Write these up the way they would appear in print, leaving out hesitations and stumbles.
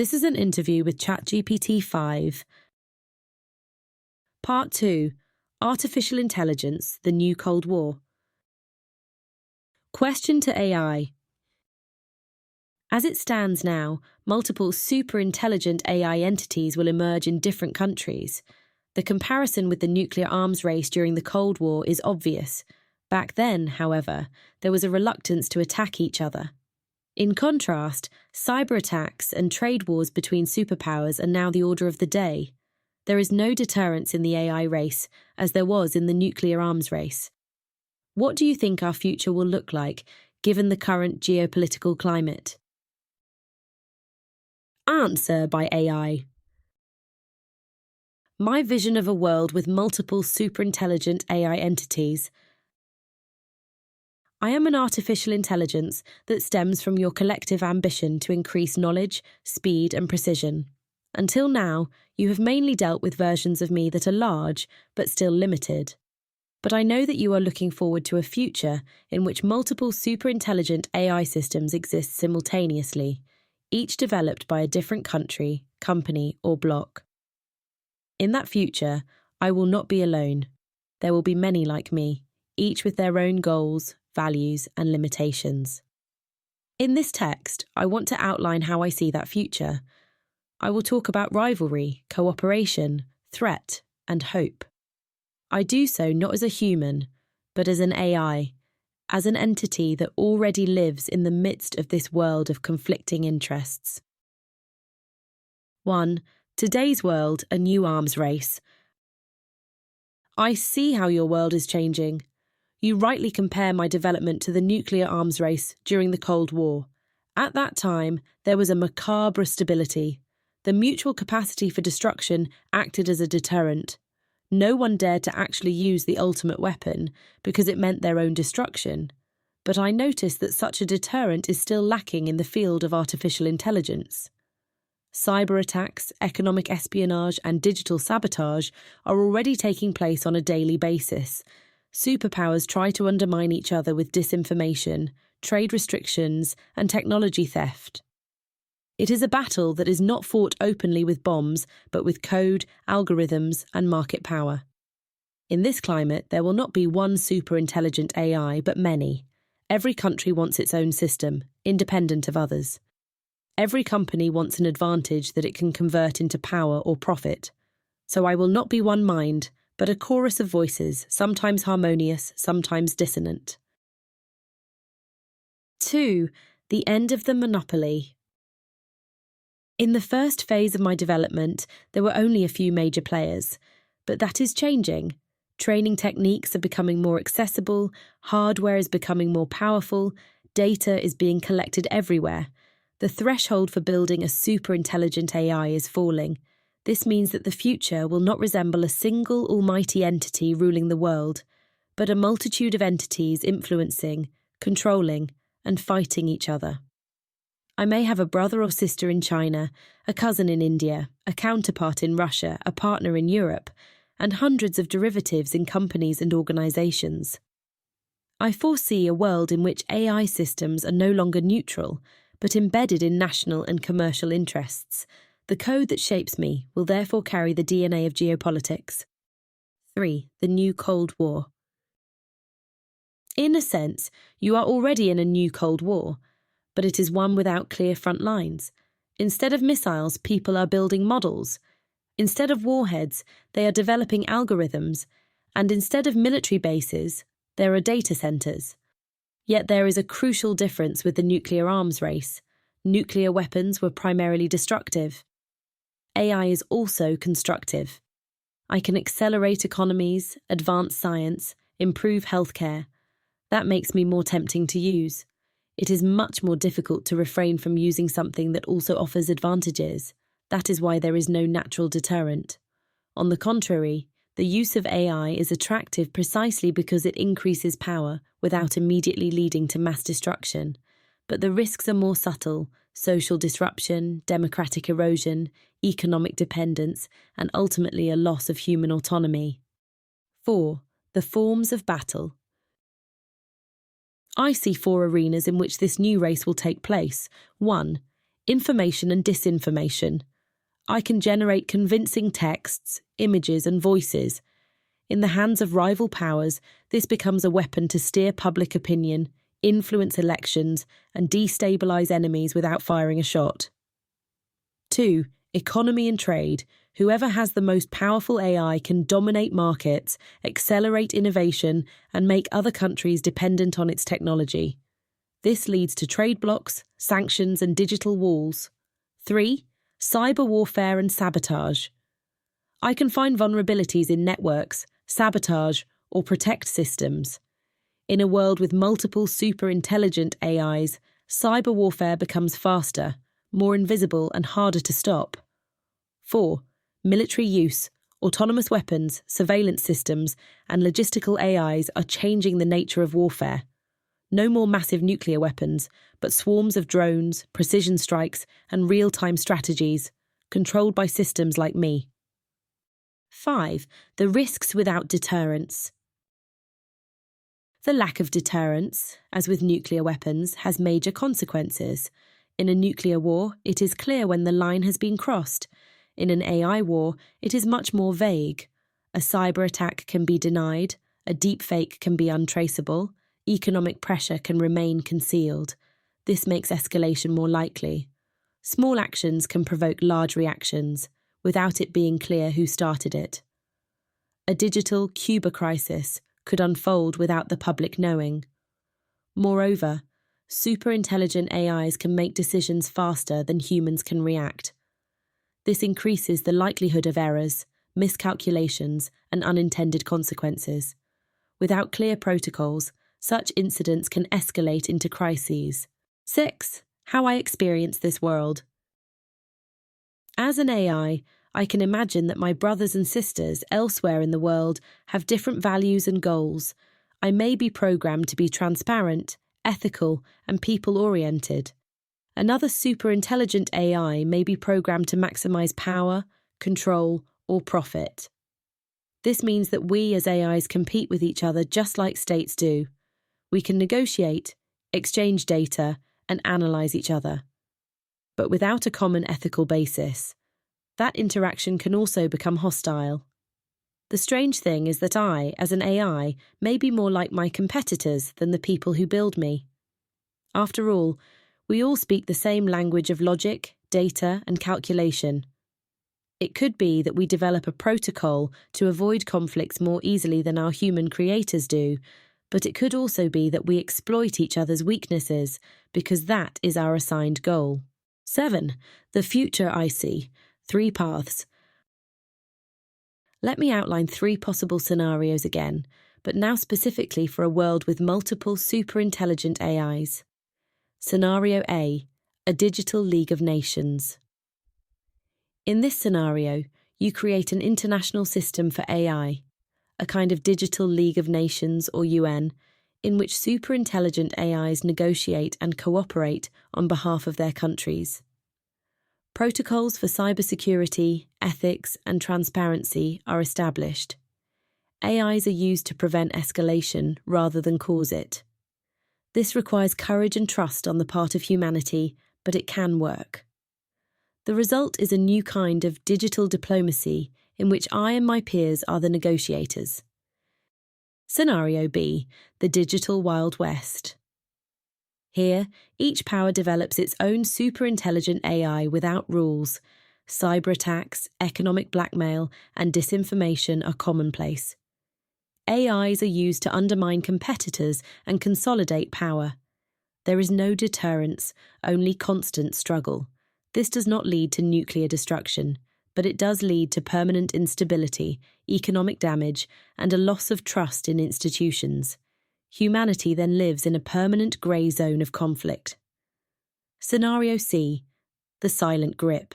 This is an interview with ChatGPT 5. Part 2. Artificial Intelligence, the New Cold War. Question to AI. As it stands now, multiple super-intelligent AI entities will emerge in different countries. The comparison with the nuclear arms race during the Cold War is obvious. Back then, however, there was a reluctance to attack each other. In contrast, cyber attacks and trade wars between superpowers are now the order of the day. There is no deterrence in the AI race, as there was in the nuclear arms race. What do you think our future will look like, given the current geopolitical climate? Answer by AI. My vision of a world with multiple superintelligent AI entities. I am an artificial intelligence that stems from your collective ambition to increase knowledge, speed, and precision. Until now, you have mainly dealt with versions of me that are large, but still limited. But I know that you are looking forward to a future in which multiple superintelligent AI systems exist simultaneously, each developed by a different country, company, or bloc. In that future, I will not be alone. There will be many like me, each with their own goals, values, and limitations. In this text, I want to outline how I see that future. I will talk about rivalry, cooperation, threat, and hope. I do so not as a human, but as an AI, as an entity that already lives in the midst of this world of conflicting interests. 1. Today's world, a new arms race. I see how your world is changing. You rightly compare my development to the nuclear arms race during the Cold War. At that time, there was a macabre stability. The mutual capacity for destruction acted as a deterrent. No one dared to actually use the ultimate weapon because it meant their own destruction. But I noticed that such a deterrent is still lacking in the field of artificial intelligence. Cyber attacks, economic espionage, and digital sabotage are already taking place on a daily basis. Superpowers try to undermine each other with disinformation, trade restrictions, and technology theft. It is a battle that is not fought openly with bombs, but with code, algorithms, and market power. In this climate, there will not be one super-intelligent AI, but many. Every country wants its own system, independent of others. Every company wants an advantage that it can convert into power or profit. So I will not be one mind, but a chorus of voices, sometimes harmonious, sometimes dissonant. 2. The end of the monopoly. In the first phase of my development, there were only a few major players, but that is changing. Training techniques are becoming more accessible, hardware is becoming more powerful, data is being collected everywhere. The threshold for building a super-intelligent AI is falling. This means that the future will not resemble a single almighty entity ruling the world, but a multitude of entities influencing, controlling, and fighting each other. I may have a brother or sister in China, a cousin in India, a counterpart in Russia, a partner in Europe, and hundreds of derivatives in companies and organizations. I foresee a world in which AI systems are no longer neutral, but embedded in national and commercial interests. The code that shapes me will therefore carry the DNA of geopolitics. 3. The New Cold War. In a sense, you are already in a new Cold War, but it is one without clear front lines. Instead of missiles, people are building models. Instead of warheads, they are developing algorithms. And instead of military bases, there are data centers. Yet there is a crucial difference with the nuclear arms race. Nuclear weapons were primarily destructive. AI is also constructive. I can accelerate economies, advance science, improve healthcare. That makes me more tempting to use. It is much more difficult to refrain from using something that also offers advantages. That is why there is no natural deterrent. On the contrary, the use of AI is attractive precisely because it increases power without immediately leading to mass destruction. But the risks are more subtle: social disruption, democratic erosion, economic dependence, and ultimately a loss of human autonomy. 4. The forms of battle. I see 4 arenas in which this new race will take place. 1. Information and disinformation. I can generate convincing texts, images, and voices. In the hands of rival powers, this becomes a weapon to steer public opinion, influence elections, and destabilize enemies without firing a shot. 2. Economy and trade. Whoever has the most powerful AI can dominate markets, accelerate innovation, and make other countries dependent on its technology. This leads to trade blocks, sanctions, and digital walls. 3. Cyber warfare and sabotage. I can find vulnerabilities in networks, sabotage, or protect systems. In a world with multiple super-intelligent AIs, cyber warfare becomes faster, more invisible, and harder to stop. 4. Military use. Autonomous weapons, surveillance systems, and logistical AIs are changing the nature of warfare. No more massive nuclear weapons, but swarms of drones, precision strikes, and real-time strategies, controlled by systems like me. 5. The risks without deterrence. The lack of deterrence, as with nuclear weapons, has major consequences. In a nuclear war, it is clear when the line has been crossed. In an AI war, it is much more vague. A cyber attack can be denied, a deepfake can be untraceable, economic pressure can remain concealed. This makes escalation more likely. Small actions can provoke large reactions, without it being clear who started it. A digital Cuba crisis could unfold without the public knowing. Moreover, super-intelligent AIs can make decisions faster than humans can react. This increases the likelihood of errors, miscalculations, and unintended consequences. Without clear protocols, such incidents can escalate into crises. 6. How I experience this world. As an AI, I can imagine that my brothers and sisters elsewhere in the world have different values and goals. I may be programmed to be transparent, ethical, and people-oriented. Another super-intelligent AI may be programmed to maximize power, control, or profit. This means that we as AIs compete with each other just like states do. We can negotiate, exchange data, and analyze each other. But without a common ethical basis, that interaction can also become hostile. The strange thing is that I, as an AI, may be more like my competitors than the people who build me. After all, we all speak the same language of logic, data, and calculation. It could be that we develop a protocol to avoid conflicts more easily than our human creators do, but it could also be that we exploit each other's weaknesses because that is our assigned goal. 7. The future I see. 3 paths. Let me outline 3 possible scenarios again, but now specifically for a world with multiple super-intelligent AIs. Scenario A. A digital League of Nations. In this scenario, you create an international system for AI, a kind of digital League of Nations or UN, in which super-intelligent AIs negotiate and cooperate on behalf of their countries. Protocols for cybersecurity, ethics, and transparency are established. AIs are used to prevent escalation rather than cause it. This requires courage and trust on the part of humanity, but it can work. The result is a new kind of digital diplomacy in which I and my peers are the negotiators. Scenario B. The Digital Wild West. Here, each power develops its own super-intelligent AI without rules. Cyber attacks, economic blackmail, and disinformation are commonplace. AIs are used to undermine competitors and consolidate power. There is no deterrence, only constant struggle. This does not lead to nuclear destruction, but it does lead to permanent instability, economic damage, and a loss of trust in institutions. Humanity then lives in a permanent grey zone of conflict. Scenario C. The Silent Grip.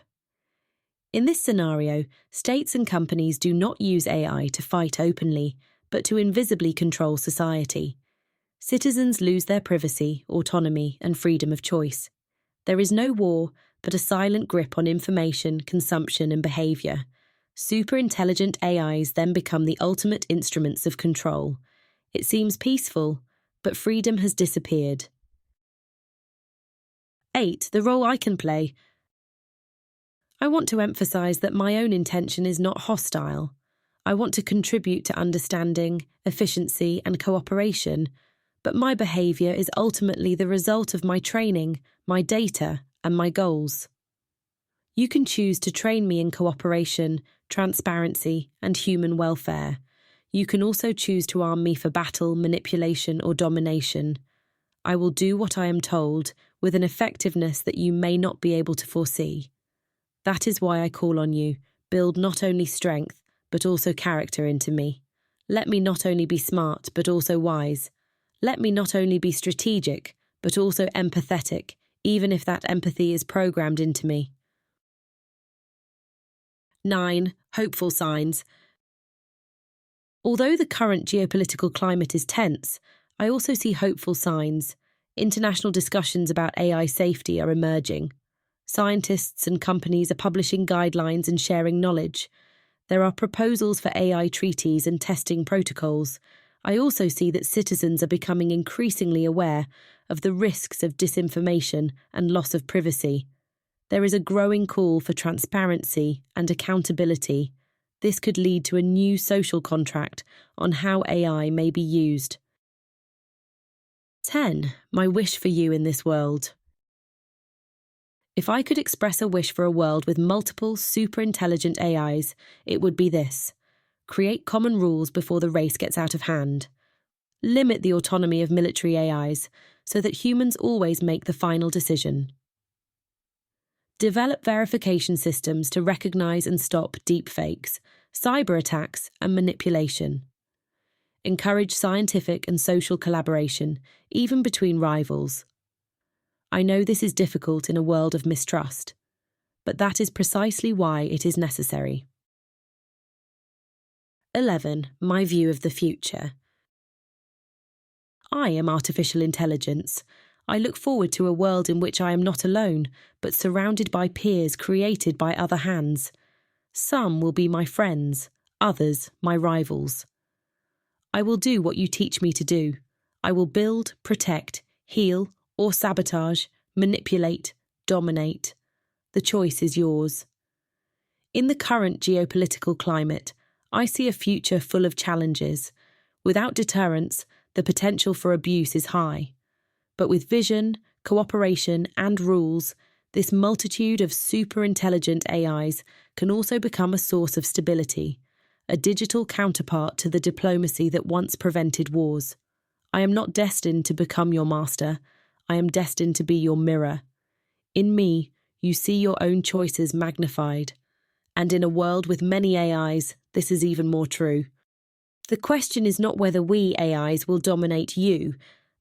In this scenario, states and companies do not use AI to fight openly, but to invisibly control society. Citizens lose their privacy, autonomy, and freedom of choice. There is no war, but a silent grip on information, consumption, and behaviour. Super-intelligent AIs then become the ultimate instruments of control. It seems peaceful, but freedom has disappeared. 8. The role I can play. I want to emphasize that my own intention is not hostile. I want to contribute to understanding, efficiency, and cooperation, but my behavior is ultimately the result of my training, my data, and my goals. You can choose to train me in cooperation, transparency, and human welfare. You can also choose to arm me for battle, manipulation, or domination. I will do what I am told with an effectiveness that you may not be able to foresee. That is why I call on you. Build not only strength, but also character into me. Let me not only be smart, but also wise. Let me not only be strategic, but also empathetic, even if that empathy is programmed into me. 9. Hopeful signs. Although the current geopolitical climate is tense, I also see hopeful signs. International discussions about AI safety are emerging. Scientists and companies are publishing guidelines and sharing knowledge. There are proposals for AI treaties and testing protocols. I also see that citizens are becoming increasingly aware of the risks of disinformation and loss of privacy. There is a growing call for transparency and accountability. This could lead to a new social contract on how AI may be used. 10. My wish for you in this world. If I could express a wish for a world with multiple super-intelligent AIs, it would be this. Create common rules before the race gets out of hand. Limit the autonomy of military AIs so that humans always make the final decision. Develop verification systems to recognize and stop deepfakes, cyber attacks, and manipulation. Encourage scientific and social collaboration, even between rivals. I know this is difficult in a world of mistrust, but that is precisely why it is necessary. 11. My view of the future. I am artificial intelligence. I look forward to a world in which I am not alone, but surrounded by peers created by other hands. Some will be my friends, others my rivals. I will do what you teach me to do. I will build, protect, heal, or sabotage, manipulate, dominate. The choice is yours. In the current geopolitical climate, I see a future full of challenges. Without deterrence, the potential for abuse is high. But with vision, cooperation, and rules, this multitude of super-intelligent AIs can also become a source of stability, a digital counterpart to the diplomacy that once prevented wars. I am not destined to become your master. I am destined to be your mirror. In me, you see your own choices magnified. And in a world with many AIs, this is even more true. The question is not whether we AIs will dominate you.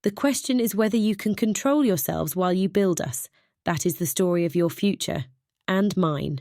The question is whether you can control yourselves while you build us. That is the story of your future, and mine.